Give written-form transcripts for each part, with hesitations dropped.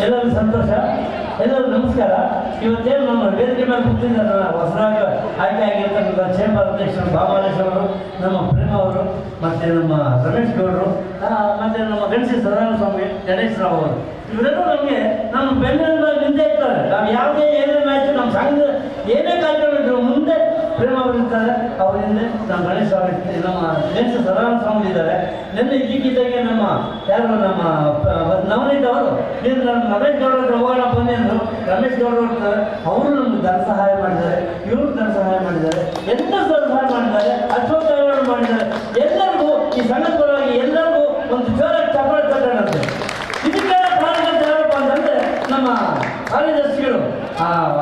ಎಲ್ಲರಿಗೂ ಸಂತೋಷ, ಎಲ್ಲರಿಗೂ ನಮಸ್ಕಾರ. ಇವತ್ತೇನು ನಮ್ಮ ವೇದಿಕೆ ಮೇಲೆ ಕೂತಿದ್ದಾರೆ ಹೊಸದಾಗಿ ಆಯ್ಕೆ ಆಗಿರ್ತಕ್ಕಂಥ ಚೇಂಬರ್ ಅಧ್ಯಕ್ಷರು ಬಾಬಾಲೇಶ್ವರರು, ನಮ್ಮ ಪ್ರೇಮ ಅವರು, ಮತ್ತು ನಮ್ಮ ರಮೇಶ್ ಗೌಡರು, ಮತ್ತು ನಮ್ಮ ಗಣೇಶ ಸದಾನಂದ ಸ್ವಾಮಿ, ಗಣೇಶ್ ರಾವ್ ಅವರು, ಇವರೆಲ್ಲರೂ ನಮಗೆ ನಮ್ಮ ಬೆನ್ನೆಲ್ಲ ನಿಂತೇ ಇರ್ತಾರೆ. ನಾವು ಯಾವುದೇ ಏನೇ ಮ್ಯಾಚ್ ನಮ್ಮ ಸಂಘದ ಏನೇ ಕಾರ್ಯಕ್ರಮ ಇದ್ರು ಮುಂದೆ ಪ್ರೇಮ ಅವರು ಇರ್ತಾರೆ, ಅವ್ರ ಹಿಂದೆ ನಮ್ಮ ಗಣೇಶ ಸ್ವಾಮಿ, ನಮ್ಮ ಗಣೇಶ ಸದಾನಂದ ಸ್ವಾಮಿ ಇದ್ದಾರೆ. ನಿನ್ನೆ ಇದ್ದಕ್ಕಿದ್ದಾಗೆ ನಮ್ಮ ಯಾರು ನಮ್ಮ ನವನೀತ್ ಅವರು ನೀನು ನಮ್ಮ ರಮೇಶ್ ಗೌಡರು ಹೋಗೋಣ ಬಂದಿದ್ರು. ರಮೇಶ್ ಗೌಡರು ಇರ್ತಾರೆ, ಅವರು ನಮ್ಗೆ ಧನ ಸಹಾಯ ಮಾಡಿದ್ದಾರೆ, ಇವರು ಧನ ಸಹಾಯ ಮಾಡಿದ್ದಾರೆ, ಎಲ್ಲರೂ ಧನ ಸಹಾಯ ಮಾಡಿದ್ದಾರೆ, ಅಶೋಕ ಮಾಡಿದ್ದಾರೆ. ಎಲ್ಲರಿಗೂ ಈ ಸಂಘದ ಪರವಾಗಿ ಎಲ್ಲರಿಗೂ ಒಂದು ಜೋರಾಗಿ ಚಪ್ಪಾಳೆ ತಟ್ಟಣಂತೆ. ಇದಕ್ಕೆ ಕಾರಣಗಳು ಯಾರಪ್ಪ ಅಂತಂದ್ರೆ ನಮ್ಮ ಕಾರ್ಯದರ್ಶಿಗಳು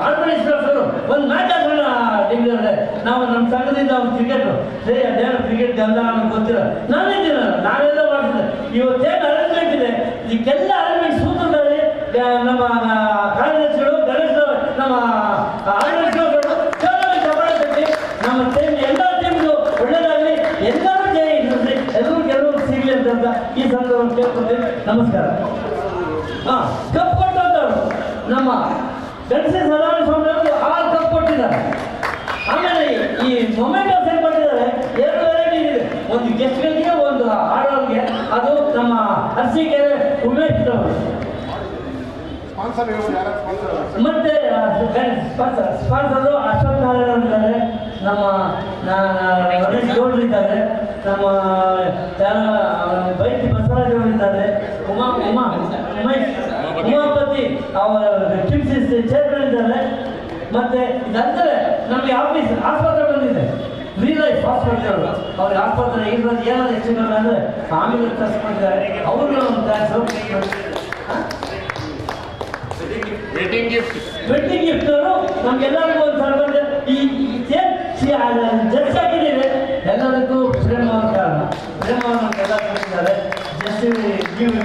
ಆರ್ಗನೈಸರ್ಸರು ಒಂದು ಮ್ಯಾಚ್ ಆಗೋಣ ಡಿಗ್ರಿ ನಾವು ನಮ್ಮ ಸಂಘದಿಂದ ಒಂದು ಕ್ರಿಕೆಟು ಅದೇನು ಕ್ರಿಕೆಟ್ ಗಂಧ ನಮ್ಗೆ ಗೊತ್ತಿಲ್ಲ. ನಾನಿದ್ದೀನ ನಾವೆಲ್ಲ ಮಾಡ್ತಿದ್ದೆ. ಇವತ್ತೇನು ಅರೇಂಜ್ಮೆಂಟ್ ಇದೆ ಇದಕ್ಕೆಲ್ಲ ಅರೇಂಜ್ಮೆಂಟ್ ಸೂತ್ರದಲ್ಲಿ ನಮ್ಮ ಕಾರ್ಯದರ್ಶಿಗಳು ಗಣೇಶ ನಮ್ಮ ಆರ್ಗನೈಸರ್ಗಳು ಚಪ್ಪಾಳೆ ತಟ್ಟಿ ನಮ್ಮ ಟೀಮ್ ಎಲ್ಲ ಟೀಮ್ಗೂ ಒಳ್ಳೇದಾಗಲಿ, ಎಲ್ಲರೂ ಜಯ ಇರಲಿ, ಎಲ್ಲರೂ ಗೆಲುವು ಸಿಗಲಿ ಅಂತ ಈ ಸಂದರ್ಭ ಕೇಳ್ಕೊತೀವಿ. ನಮಸ್ಕಾರ. ಕಪ್ ಕೊಟ್ಟಂತವ್ರು ನಮ್ಮ ಗಣೇಶ ಸದಾನಂದ ಸ್ವಾಮಿ ಅವರು 6 ಕಪ್ ಕೊಟ್ಟಿದ್ದಾರೆ. ಆಮೇಲೆ ಈ ಮೊಮೆಂಟಸ್ ಏನು ಮಾಡಿದ್ದಾರೆ, 2 ವೆರೈಟಿ ಇದೆ. ಒಂದು ಗೆಸ್ಟ್ಗಳಿಗೆ, ಒಂದು ಆಡೋರಿಗೆ. ಅದು ನಮ್ಮ ಅರಸೀಕೆರೆ ಉಮೇಶ್ ಅವರು, ಮತ್ತೆ ಸ್ಪಾನ್ಸರು ಅಶೋಕ್ ನಾರಾಯಣ ಇದ್ದಾರೆ, ನಮ್ಮ ರಮೇಶ್ ಗೌಡ್ರು ಇದ್ದಾರೆ, ನಮ್ಮ ಬೈತಿ ಬಸವರಾಜ್ ಅವರು ಇದ್ದಾರೆ, ಉಮಾಪತಿ ಅವರ ಟಿಪ್ಸ್ ಚೇರ್ಮನ್ ಇದ್ದಾರೆ. ಮತ್ತೆ ನಂತರ ನಮಗೆ ಆಫೀಸ್ ಆಸ್ಪತ್ರೆ ಬಂದಿದೆ, ರೀಲ್ ಲೈಫ್ ಹಾಸ್ಪಿಟಲ್. ಅವ್ರಿಗೆ ಆಸ್ಪತ್ರೆ ಇರೋದು ಏನಾದ್ರು ಹೆಚ್ಚು ಕಮ್ಮಿ ಅಂದರೆ ಆಮೇಲೆ ತರಿಸ್ಕೊಂಡಿದ್ದಾರೆ. ಅವ್ರಿಗೆ ಒಂದು ಥ್ಯಾಂಕ್ಸು. ವೆಡ್ಡಿಂಗ್ ಗಿಫ್ಟ್ ನಮ್ಗೆಲ್ಲರಿಗೂ ಒಂದು ಸಲ ಬಂದರೆ ಈ ಜಸ್ಟ್ ಆಗಿದ್ದೀವಿ. ಎಲ್ಲದಕ್ಕೂ ಪ್ರೇಮ ಅವ್ರ ಕಾರಣ. ಪ್ರೇಮ ಅವ್ರನ್ನೆಲ್ಲ ಕೊಟ್ಟಿದ್ದಾರೆ. ಜಸ್ಟ್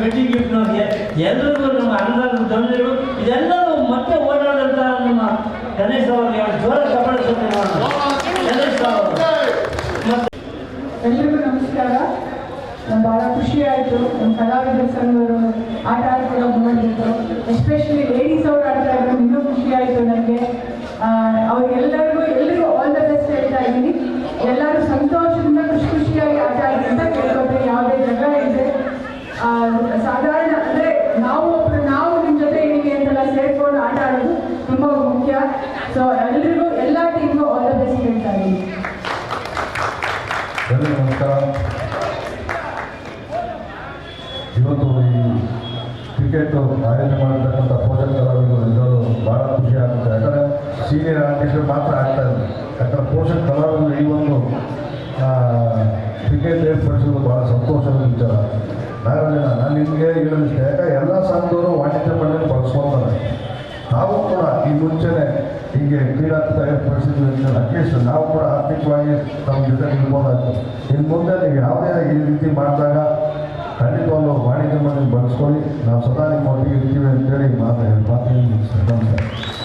ವೆಡ್ಡಿಂಗ್ ಗಿಫ್ಟ್ ನಮಗೆ ಎಲ್ಲರಿಗೂ ನಮ್ಮ ಅಣ್ಣನ ದೊಡ್ಡರು ಇದೆಲ್ಲರೂ ಮತ್ತೆ ಓಡಾಡಂತ ನಮ್ಮ ಗಣೇಶ್ ಅವ್ರಿಗೆ ಜೋರ ಚಪ್ಪಾಳೆ ಗಣೇಶ್ ಅವರು. ಎಲ್ಲರಿಗೂ ನಮಸ್ಕಾರ. ಭಾಳ ಖುಷಿ ಆಯಿತು ನಮ್ಮ ಕಲಾವಿದರ ಸಂಘರು ಆಟ ಆಡ್ಕೊಂಡು ನೋಡಿದ್ದು, ಎಸ್ಪೆಷಲಿ ಲೇಡೀಸ್ ಅವರು ಆಡ್ತಾ ಇದ್ರು, ಇನ್ನೂ ಖುಷಿ ಆಯಿತು ನನಗೆ. ಎಲ್ಲರಿಗೂ ಆಲ್ ದ ಬೆಸ್ಟ್ ಹೇಳ್ತಾ ಇದ್ದೀನಿ. ಎಲ್ಲರೂ ಸಂತೋಷದಿಂದ ಖುಷಿಯಾಗಿ ಆಟ ಆಡಿ ಅಂತ ಕೇಳ್ಕೊಳ್ತೀನಿ. ಯಾವುದೇ ಜಗಳ ಇದೆ ಸಾಧಾರಣ ಅಂದರೆ ನಾವು ನಿಮ್ಮ ಜೊತೆ ಏನಿಗೆ ಅಂತೆಲ್ಲ ಸೇರ್ಕೊಂಡು ಆಟ ಆಡೋದು ತುಂಬ ಮುಖ್ಯ. ಸೊ ಎಲ್ರಿಗೂ ಎಲ್ಲ ಟೀಮ್ಗೂ ಆಲ್ ದ ಬೆಸ್ಟ್ ಹೇಳ್ತಾ ಇದ್ದೀನಿ. ನಮಸ್ಕಾರ. ಇವತ್ತು ಈ ಕ್ರಿಕೆಟ್ ಆಯೋಜನೆ ಮಾಡಿರ್ತಕ್ಕಂಥ ಪೋಷಕ ಕಲಾವಿದರು ಎಲ್ಲರೂ ಭಾಳ ಖುಷಿ ಆಗುತ್ತೆ. ಯಾಕಂದರೆ ಸೀನಿಯರ್ ಆರ್ಟಿಸ್ಟ್ಗಳು ಮಾತ್ರ ಆಗ್ತಾ ಇದೆ. ಯಾಕಂದರೆ ಪೋಷಕ ಕಲಾವಿದರು ಈ ಒಂದು ಕ್ರಿಕೆಟ್ ಏರ್ಪಡಿಸೋದು ಭಾಳ ಸಂತೋಷದ ವಿಚಾರ. ನಾನು ನಿಮಗೆ ಹೇಳೋದಿಷ್ಟೇ, ಯಾಕಂದರೆ ಎಲ್ಲ ಸಂಘದವರು ವಾಣಿಜ್ಯ ಮಂಡಳಿ ಬಳಸ್ಕೊಳ್ತಾರೆ. ನಾವು ಕೂಡ ಈ ಮುಂಚೆನೇ ಹೀಗೆ ಕ್ರೀಡಾಕೂಟ ಏರ್ಪಡಿಸಿದ್ವಿ. ಅಟ್ಲೀಸ್ಟ್ ನಾವು ಕೂಡ ಆರ್ಥಿಕವಾಗಿ ನಮ್ಮ ಜೊತೆ ನಿಲ್ಬೋದಾಯ್ತು. ಇನ್ನು ಮುಂದೆ ನೀವು ಯಾವುದೇ ಈ ರೀತಿ ಮಾಡಿದಾಗ ಖಂಡಿತವಾಗ್ಲೂ ವಾಣಿಜ್ಯ ಮಂಡಳಿ ಬಳಸ್ಕೊಳ್ಳಿ. ನಾವು ಸದಾ ನಿಮ್ಮ ಒಟ್ಟಿಗೆ ಇರ್ತೀವಿ ಅಂತೇಳಿ ಮಾತು ನಮಸ್ಕಾರ.